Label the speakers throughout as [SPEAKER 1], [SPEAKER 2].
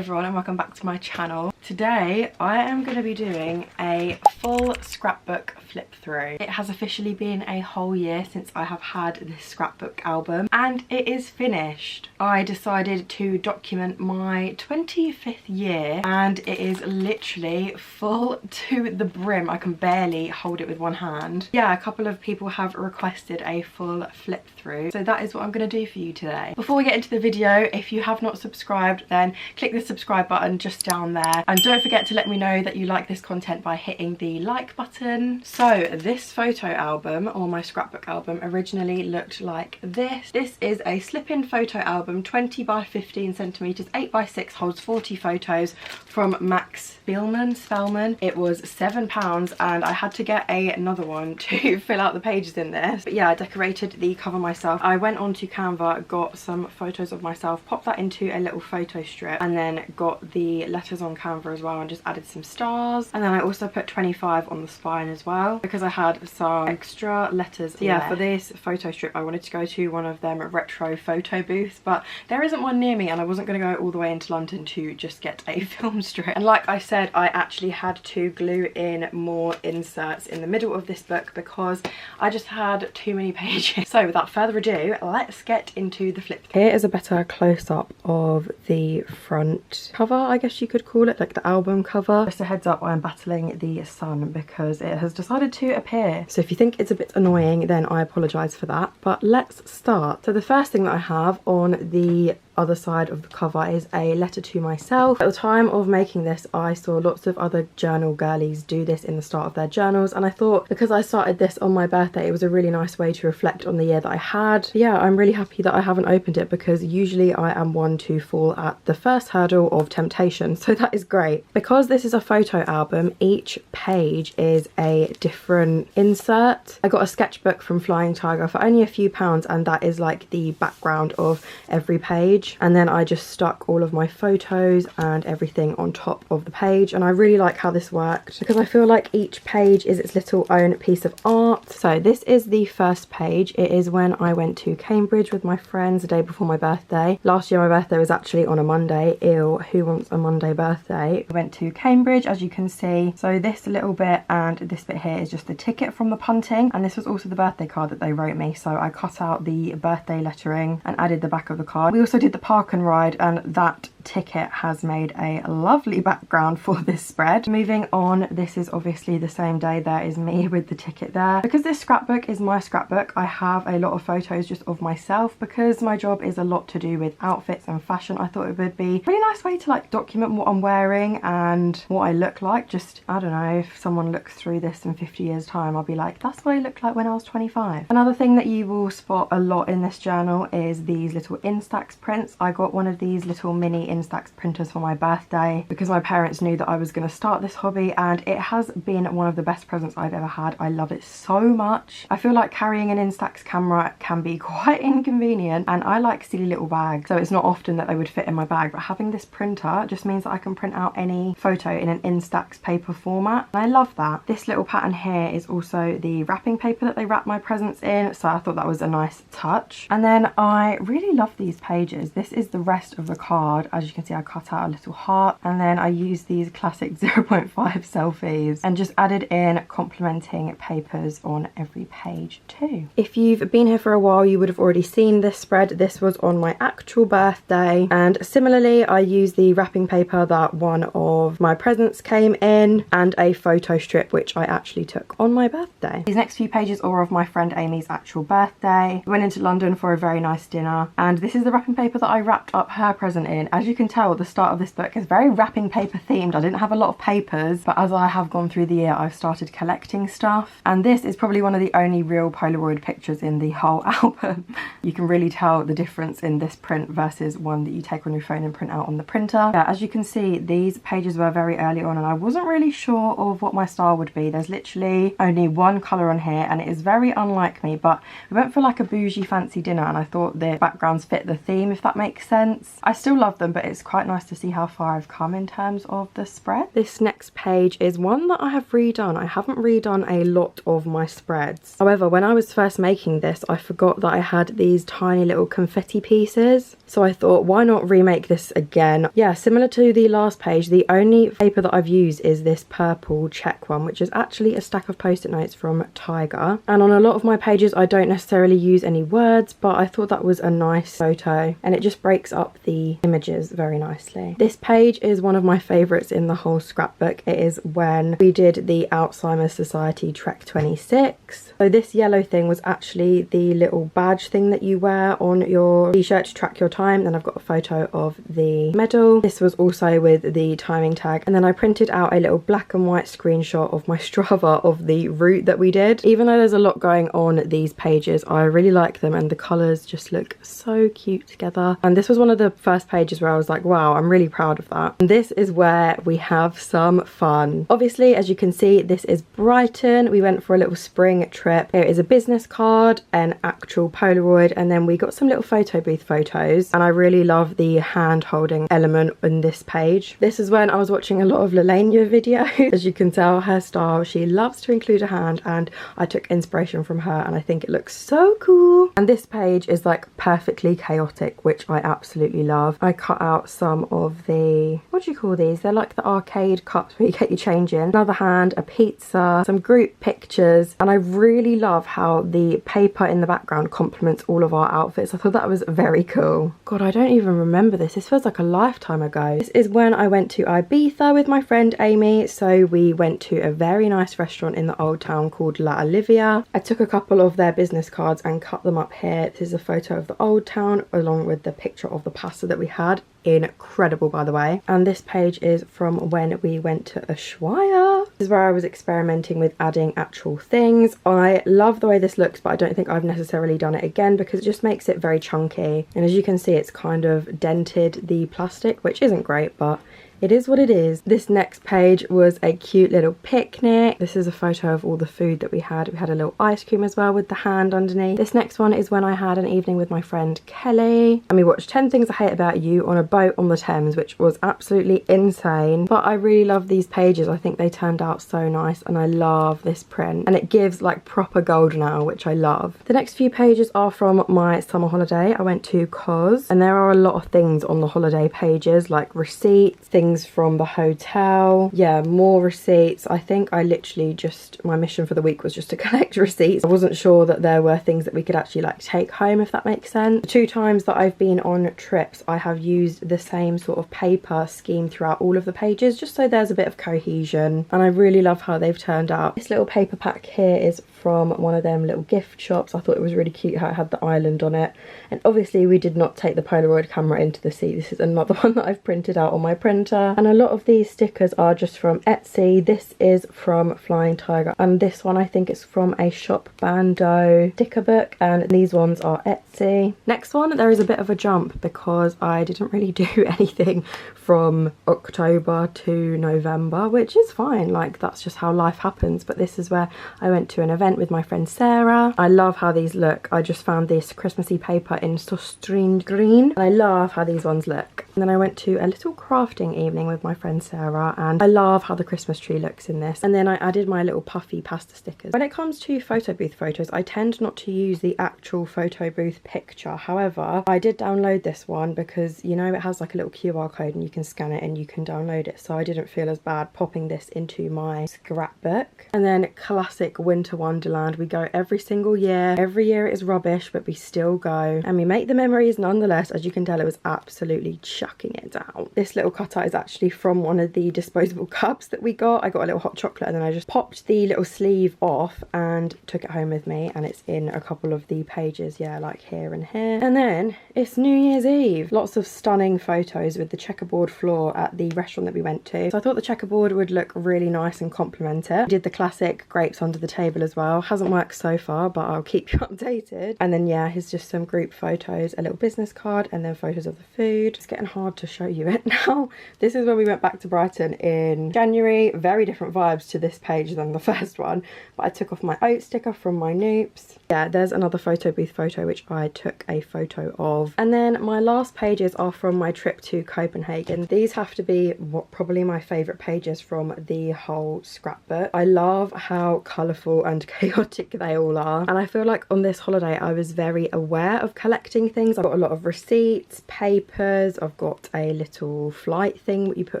[SPEAKER 1] everyone and welcome back to my channel. Today I am going to be doing a full scrapbook flip through. It has officially been a whole year since I have had this scrapbook album and it is finished. I decided to document my 25th year and it is literally full to the brim. I can barely hold it with one hand. Yeah, a couple of people have requested a full flip through, so that is what I'm going to do for you today. Before we get into the video, if you have not subscribed, then click the subscribe button just down there and don't forget to let me know that you like this content by hitting the like button. So this photo album, or my scrapbook album, originally looked like this. This is a slip-in photo album, 20 by 15 centimeters, 8 by 6, holds 40 photos, from Max Spellman. It was £7 and I had to get another one to fill out the pages in this. But yeah, I decorated the cover myself. I went onto Canva, got some photos of myself, popped that into a little photo strip, and then got the letters on Canva as well and just added some stars. And then I also put 25 on the spine as well because I had some extra letters. So yeah, for this photo strip I wanted to go to one of them retro photo booths, but there isn't one near me and I wasn't going to go all the way into London to just get a film strip. And like I said, I actually had to glue in more inserts in the middle of this book because I just had too many pages. So without further ado, let's get into the flip. Here is a better close-up of the front cover, I guess you could call it, like the album cover. Just a heads up, I'm battling the sun because it has decided to appear. So if you think it's a bit annoying, then I apologise for that. But let's start. So the first thing that I have on the other side of the cover is a letter to myself. At the time of making this, I saw lots of other journal girlies do this in the start of their journals, and I thought because I started this on my birthday, it was a really nice way to reflect on the year that I had. Yeah, I'm really happy that I haven't opened it because usually I am one to fall at the first hurdle of temptation, so that is great. Because this is a photo album, each page is a different insert. I got a sketchbook from Flying Tiger for only a few pounds, and that is like the background of every page. And then I just stuck all of my photos and everything on top of the page, and I really like how this worked because I feel like each page is its little own piece of art. So this is the first page. It is when I went to Cambridge with my friends the day before my birthday. Last year my birthday was actually on a Monday. Ew, who wants a Monday birthday? I went to Cambridge, as you can see. So this little bit and this bit here is just the ticket from the punting, and this was also the birthday card that they wrote me, so I cut out the birthday lettering and added the back of the card. We also did the park and ride, and that ticket has made a lovely background for this spread. Moving on, this is obviously the same day. There is me with the ticket there. Because this scrapbook is my scrapbook, I have a lot of photos just of myself because my job is a lot to do with outfits and fashion. I thought it would be a really nice way to like document what I'm wearing and what I look like. Just, I don't know, if someone looks through this in 50 years time, I'll be like, that's what I looked like when I was 25. Another thing that you will spot a lot in this journal is these little Instax prints. I got one of these little mini Instax printers for my birthday because my parents knew that I was going to start this hobby, and it has been one of the best presents I've ever had. I love it so much. I feel like carrying an Instax camera can be quite inconvenient, and I like silly little bags, so it's not often that they would fit in my bag, but having this printer just means that I can print out any photo in an Instax paper format, and I love that. This little pattern here is also the wrapping paper that they wrap my presents in, so I thought that was a nice touch. And then I really love these pages. This is the rest of the card. As you can see, I cut out a little heart, and then I used these classic 0.5 selfies and just added in complimenting papers on every page too. If you've been here for a while, you would have already seen this spread. This was on my actual birthday, and similarly I used the wrapping paper that one of my presents came in and a photo strip which I actually took on my birthday. These next few pages are of my friend Amy's actual birthday. We went into London for a very nice dinner, and this is the wrapping paper that I wrapped up her present in. As you can tell, the start of this book is very wrapping paper themed. I didn't have a lot of papers, but as I have gone through the year, I've started collecting stuff, and this is probably one of the only real Polaroid pictures in the whole album. You can really tell the difference in this print versus one that you take on your phone and print out on the printer. Yeah, as you can see, these pages were very early on and I wasn't really sure of what my style would be. There's literally only one colour on here and it is very unlike me, but we went for like a bougie fancy dinner and I thought the backgrounds fit the theme, if that makes sense. I still love them, but but it's quite nice to see how far I've come in terms of the spread. This next page is one that I have redone. I haven't redone a lot of my spreads. However, when I was first making this, I forgot that I had these tiny little confetti pieces. So I thought, why not remake this again? Yeah, similar to the last page, the only paper that I've used is this purple check one, which is actually a stack of post-it notes from Tiger. And on a lot of my pages, I don't necessarily use any words, but I thought that was a nice photo and it just breaks up the images very nicely. This page is one of my favourites in the whole scrapbook. It is when we did the Alzheimer's Society Trek 26. So this yellow thing was actually the little badge thing that you wear on your t-shirt to track your time. Then I've got a photo of the medal. This was also with the timing tag. And then I printed out a little black and white screenshot of my Strava of the route that we did. Even though there's a lot going on these pages, I really like them and the colours just look so cute together. And this was one of the first pages where I was like, wow, I'm really proud of that. And this is where we have some fun. Obviously, as you can see, this is Brighton. We went for a little spring trip. Here is a business card, an actual Polaroid, and then we got some little photo booth photos. And I really love the hand holding element in this page. This is when I was watching a lot of Lelania videos. As you can tell, her style, she loves to include a hand, and I took inspiration from her and I think it looks so cool. And this page is like perfectly chaotic, which I absolutely love. I cut out some of the, what do you call these? They're like the arcade cups where you get your change in. Another hand, a pizza, some group pictures, and I really love how the paper in the background complements all of our outfits. I thought that was very cool. God, I don't even remember this. This feels like a lifetime ago. This is when I went to Ibiza with my friend Amy. So we went to a very nice restaurant in the old town called La Olivia. I took a couple of their business cards and cut them up here. This is a photo of the old town along with the picture of the pasta that we had. Incredible, by the way. And this page is from when we went to Ushuaia. This is where I was experimenting with adding actual things. I love the way this looks, but I don't think I've necessarily done it again because it just makes it very chunky. And as you can see, it's kind of dented the plastic, which isn't great, but it is what it is. This next page was a cute little picnic. This is a photo of all the food that we had. We had a little ice cream as well with the hand underneath. This next one is when I had an evening with my friend Kelly and we watched 10 Things I Hate About You on a boat on the Thames, which was absolutely insane. But I really love these pages. I think they turned out so nice and I love this print. And it gives like proper golden hour, which I love. The next few pages are from my summer holiday. I went to Kos and there are a lot of things on the holiday pages like receipts, things from the hotel, yeah, more receipts. I think I literally just, my mission for the week was just to collect receipts. I wasn't sure that there were things that we could actually like take home, if that makes sense. The 2 times that I've been on trips, I have used the same sort of paper scheme throughout all of the pages, just so there's a bit of cohesion, and I really love how they've turned out. This little paper pack here is from one of them little gift shops. I thought it was really cute how it had the island on it, and obviously we did not take the Polaroid camera into the sea. This is another one that I've printed out on my printer, and a lot of these stickers are just from Etsy. This is from Flying Tiger, and this one I think is from a Shop Bando sticker book, and these ones are Etsy. Next one, there is a bit of a jump because I didn't really do anything from October to November, which is fine, like that's just how life happens. But this is where I went to an event with my friend Sarah. I love how these look. I just found this Christmassy paper in Stostreamed Green and I love how these ones look. And then I went to a little crafting evening with my friend Sarah and I love how the Christmas tree looks in this. And then I added my little puffy pasta stickers. When it comes to photo booth photos, I tend not to use the actual photo booth picture. However, I did download this one because, you know, it has like a little QR code and you can scan it and you can download it. So I didn't feel as bad popping this into my scrapbook. And then classic winter wonderland. We go every single year. Every year it is rubbish, but we still go and we make the memories nonetheless. As you can tell, it was absolutely chucking it down. This little cutout is actually from one of the disposable cups that we got. I got a little hot chocolate and then I just popped the little sleeve off and took it home with me, and it's in a couple of the pages, yeah, like here and here. And then it's New Year's Eve. Lots of stunning photos with the checkerboard floor at the restaurant that we went to. So I thought the checkerboard would look really nice and complement it. I did the classic grapes under the table as well. Hasn't worked so far, but I'll keep you updated. And then yeah, here's just some group photos, a little business card, and then photos of the food. It's getting hard to show you it now. This is when we went back to Brighton in January. Very different vibes to this page than the first one. But I took off my oat sticker from my Noops. Yeah, there's another photo booth photo which I took a photo of. And then my last pages are from my trip to Copenhagen. These have to be probably my favourite pages from the whole scrapbook. I love how colourful and chaotic they all are. And I feel like on this holiday I was very aware of collecting things. I've got a lot of receipts, papers, I've got a little flight thing that you put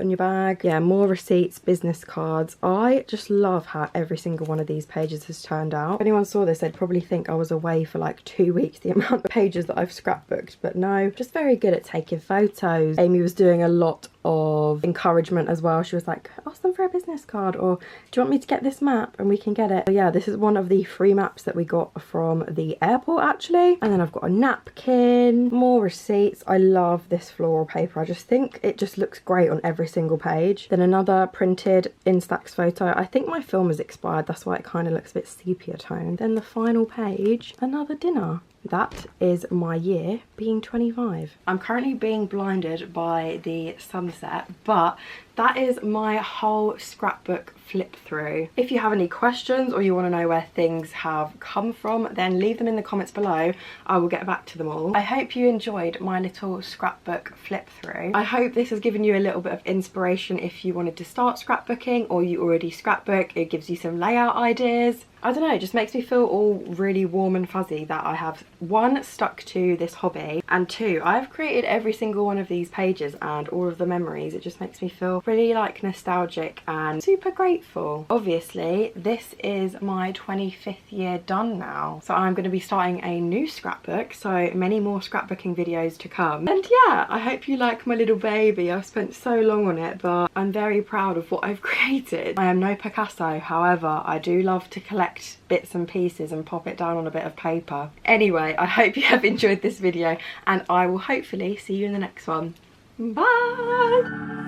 [SPEAKER 1] in your bag. Yeah, more receipts, business cards. I just love how every single one of these pages has turned out. If anyone saw this, they'd probably think I was away for like 2 weeks, the amount of pages that I've scrapbooked, but no, just very good at taking photos. Amy was doing a lot of encouragement as well. She was like, ask them for a business card, or do you want me to get this map and we can get it. So yeah, this is one of the free maps that we got from the airport actually. And then I've got a napkin, more receipts. I love this floral paper. I just think it just looks great on every single page. Then another printed Instax photo. I think my film is expired, that's why it kind of looks a bit sepia toned. Then the final page, another dinner. That is my year being 25. I'm currently being blinded by the sunset, but that is my whole scrapbook flip through. If you have any questions or you want to know where things have come from, then leave them in the comments below. I will get back to them all. I hope you enjoyed my little scrapbook flip through. I hope this has given you a little bit of inspiration if you wanted to start scrapbooking or you already scrapbook. It gives you some layout ideas. I don't know, it just makes me feel all really warm and fuzzy that I have, one, stuck to this hobby, and two, I've created every single one of these pages and all of the memories. It just makes me feel really like nostalgic and super grateful. Obviously, this is my 25th year done now, so I'm going to be starting a new scrapbook, so many more scrapbooking videos to come. And yeah, I hope you like my little baby. I've spent so long on it, but I'm very proud of what I've created. I am no Picasso, however, I do love to collect bits and pieces and pop it down on a bit of paper. Anyway, I hope you have enjoyed this video and I will hopefully see you in the next one. Bye!